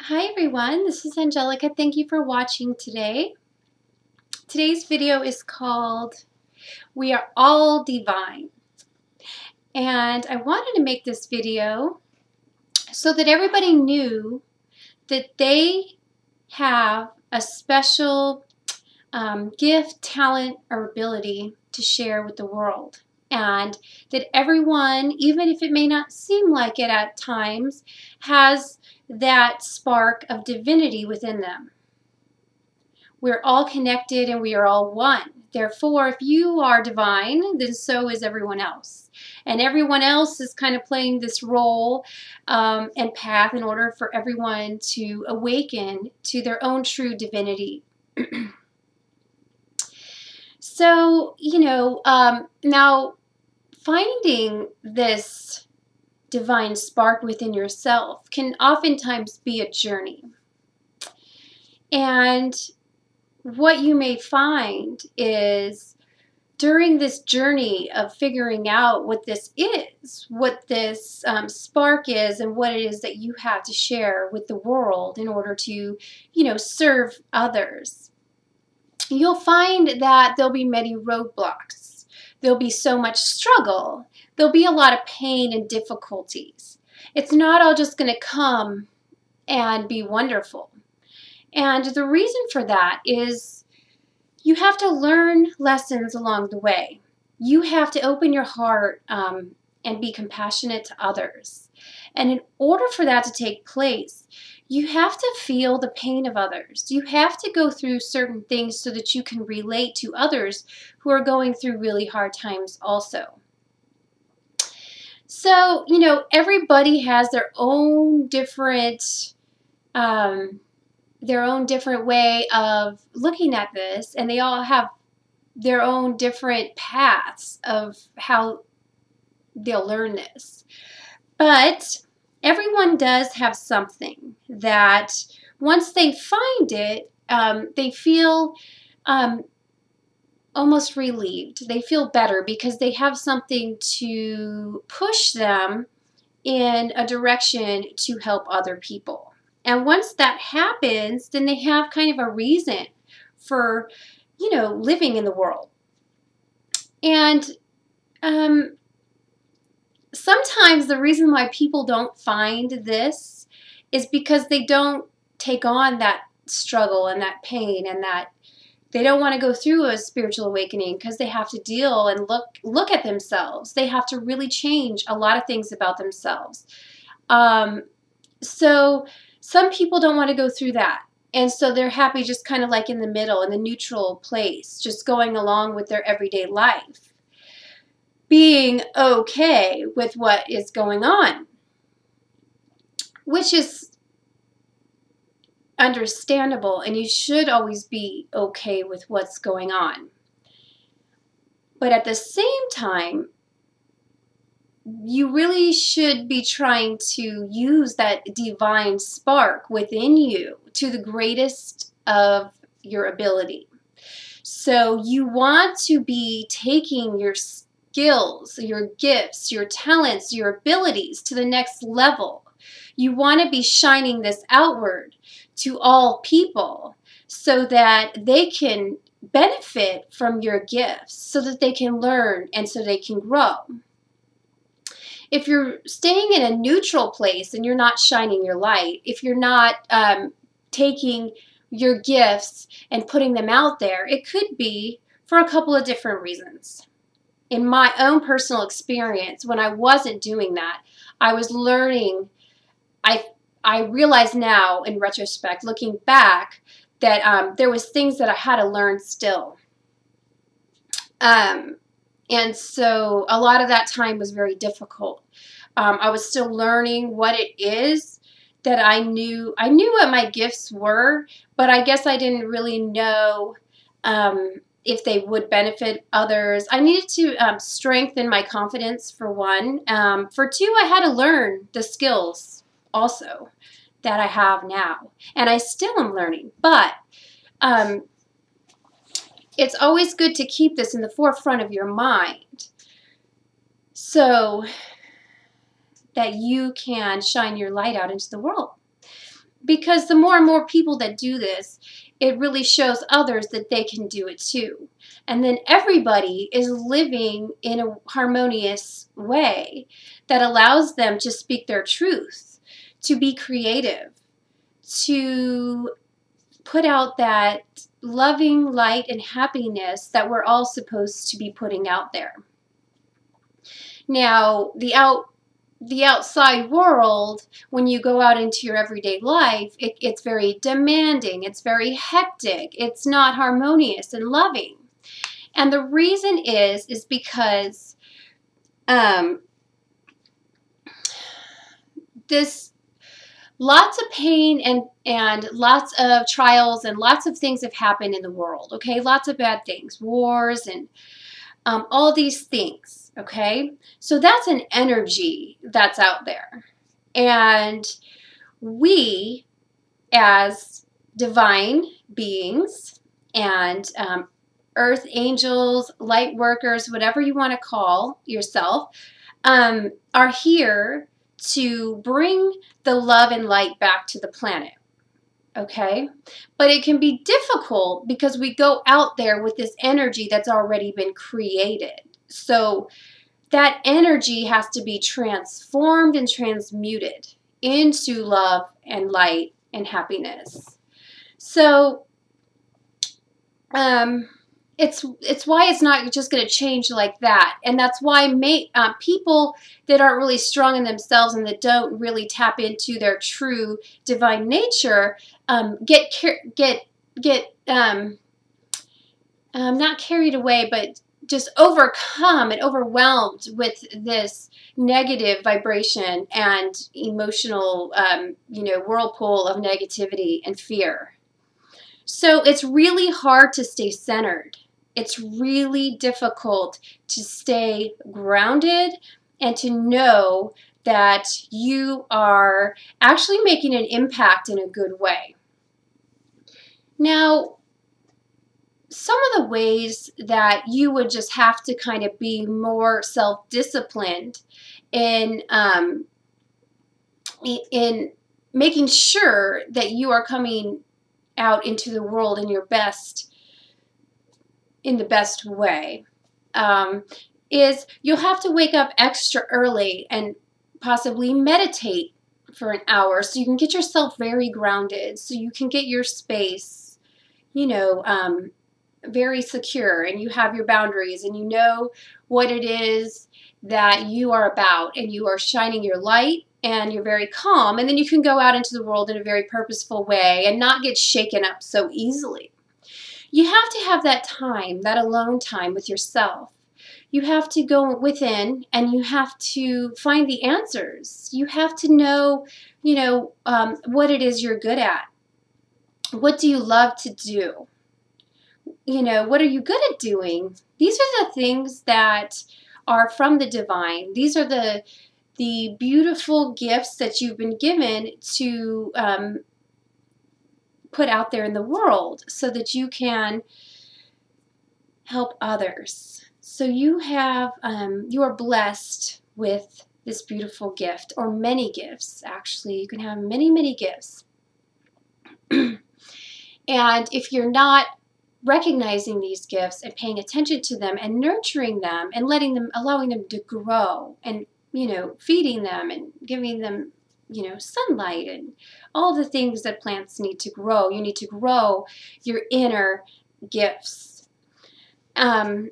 Hi everyone, this is Angelica. Thank you for watching today. Today's video is called We Are All Divine. And I wanted to make this video so that everybody knew that they have a special gift, talent, or ability to share with the world. And that everyone, even if it may not seem like it at times, has that spark of divinity within them. We're all connected and we are all one. Therefore, if you are divine, then so is everyone else. And everyone else is kind of playing this role and path in order for everyone to awaken to their own true divinity. So, now finding this divine spark within yourself can oftentimes be a journey. And what you may find is during this journey of figuring out what this is, what this spark is, and what it is that you have to share with the world in order to, serve others, you'll find that there'll be many roadblocks. There'll be so much struggle. There'll be a lot of pain and difficulties. It's not all just going to come and be wonderful. And the reason for that is you have to learn lessons along the way. You have to open your heart and be compassionate to others. And in order for that to take place, you have to feel the pain of others. You have to go through certain things so that you can relate to others who are going through really hard times also. So, everybody has their own different way of looking at this, and they all have their own different paths of how they'll learn this. But everyone does have something that once they find it, they feel almost relieved. They feel better because they have something to push them in a direction to help other people. And once that happens, then they have kind of a reason for, living in the world. And sometimes the reason why people don't find this is because they don't take on that struggle and that pain, and that they don't want to go through a spiritual awakening because they have to deal and look at themselves. They have to really change a lot of things about themselves. So some people don't want to go through that. And so they're happy just kind of like in the middle, in the neutral place, just going along with their everyday life, being okay with what is going on, which is understandable, and you should always be okay with what's going on. But at the same time, you really should be trying to use that divine spark within you to the greatest of your ability. So you want to be taking your skills, your gifts, your talents, your abilities to the next level. You want to be shining this outward to all people so that they can benefit from your gifts, so that they can learn and so they can grow. If you're staying in a neutral place and you're not shining your light, if you're not taking your gifts and putting them out there, it could be for a couple of different reasons. In my own personal experience, when I wasn't doing that, I was learning. I realize now, in retrospect, looking back, that there was things that I had to learn still. And so a lot of that time was very difficult. I was still learning what it is that I knew. I knew what my gifts were, but I guess I didn't really know if they would benefit others. I needed to strengthen my confidence, for one. For two, I had to learn the skills also that I have now. And I still am learning. But it's always good to keep this in the forefront of your mind so that you can shine your light out into the world. because the more and more people that do this, it really shows others that they can do it too. And then everybody is living in a harmonious way that allows them to speak their truth, to be creative, to put out that loving light and happiness that we're all supposed to be putting out there. Now, the outside world, when you go out into your everyday life, it's very demanding, it's very hectic, it's not harmonious and loving. And the reason is because this lots of pain and lots of trials and lots of things have happened in the world, okay? Lots of bad things, wars and all these things, okay? So that's an energy that's out there. And we, as divine beings and earth angels, light workers, whatever you want to call yourself, are here to bring the love and light back to the planet. Okay? But it can be difficult because we go out there with this energy that's already been created. So that energy has to be transformed and transmuted into love and light and happiness. So it's why it's not just going to change like that. And that's why people that aren't really strong in themselves and that don't really tap into their true divine nature get not carried away, but just overcome and overwhelmed with this negative vibration and emotional whirlpool of negativity and fear. So it's really hard to stay centered. It's really difficult to stay grounded and to know that you are actually making an impact in a good way. Now, some of the ways that you would just have to kind of be more self-disciplined in making sure that you are coming out into the world in the best way, is you'll have to wake up extra early and possibly meditate for an hour so you can get yourself very grounded, so you can get your space, very secure, and you have your boundaries and you know what it is that you are about, and you are shining your light and you're very calm, and then you can go out into the world in a very purposeful way and not get shaken up so easily. You have to have that time, that alone time with yourself. You have to go within and you have to find the answers. You have to know, what it is you're good at. What do you love to do? What are you good at doing? These are the things that are from the divine. These are the beautiful gifts that you've been given to put out there in the world so that you can help others. So you are blessed with this beautiful gift, or many gifts, actually. You can have many, many gifts. And if you're not recognizing these gifts and paying attention to them and nurturing them and allowing them to grow and, feeding them and giving them, sunlight and all the things that plants need to grow. You need to grow your inner gifts. And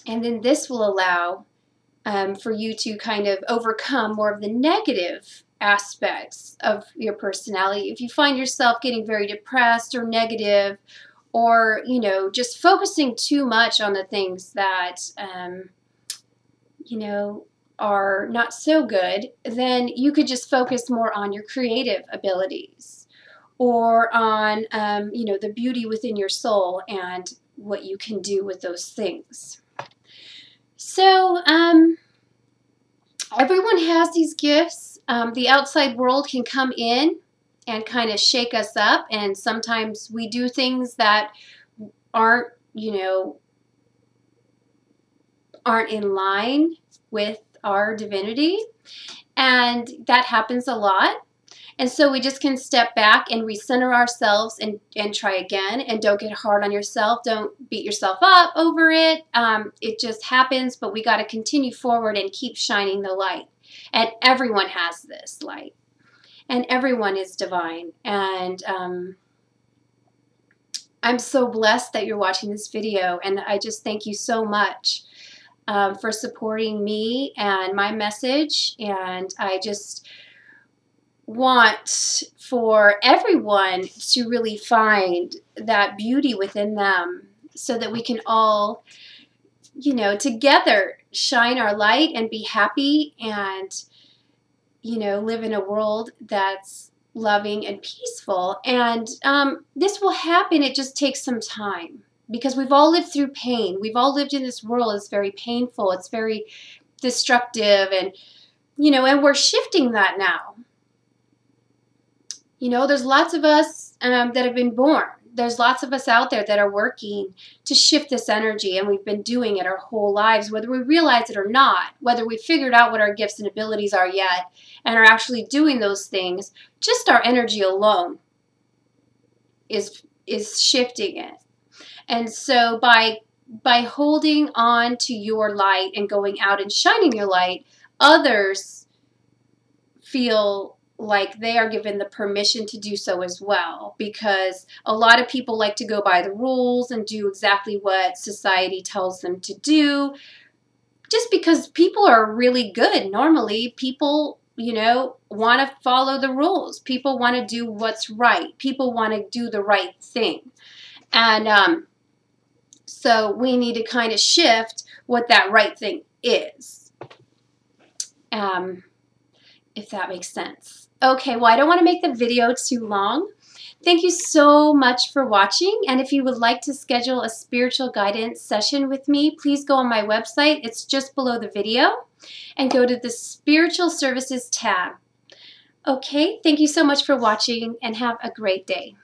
then this will allow for you to kind of overcome more of the negative aspects of your personality. If you find yourself getting very depressed or negative, or, just focusing too much on the things that, are not so good, then you could just focus more on your creative abilities, or on, the beauty within your soul and what you can do with those things. So, everyone has these gifts. The outside world can come in and kind of shake us up, and sometimes we do things that aren't in line with our divinity, and that happens a lot. And so we just can step back and recenter ourselves and try again. And don't get hard on yourself. Don't beat yourself up over it. It just happens, but we got to continue forward and keep shining the light. And everyone has this light. And everyone is divine. And I'm so blessed that you're watching this video. And I just thank you so much for supporting me and my message. And I just want for everyone to really find that beauty within them so that we can all, you know, together shine our light and be happy and, you know, live in a world that's loving and peaceful. And this will happen. It just takes some time because we've all lived through pain. We've all lived in this world. It's very painful. It's very destructive. And, you know, and we're shifting that now. You know, there's lots of us that have been born. There's lots of us out there that are working to shift this energy, and we've been doing it our whole lives, whether we realize it or not, whether we figured out what our gifts and abilities are yet and are actually doing those things. Just our energy alone is shifting it. And so by holding on to your light and going out and shining your light, others feel like they are given the permission to do so as well, because a lot of people like to go by the rules and do exactly what society tells them to do, just because people are really good. Normally, people, you know, want to follow the rules. People want to do what's right. People want to do the right thing. And so we need to kind of shift what that right thing is, if that makes sense. Okay, well, I don't want to make the video too long. Thank you so much for watching. And if you would like to schedule a spiritual guidance session with me, please go on my website. It's just below the video. And go to the Spiritual Services tab. Okay, thank you so much for watching and have a great day.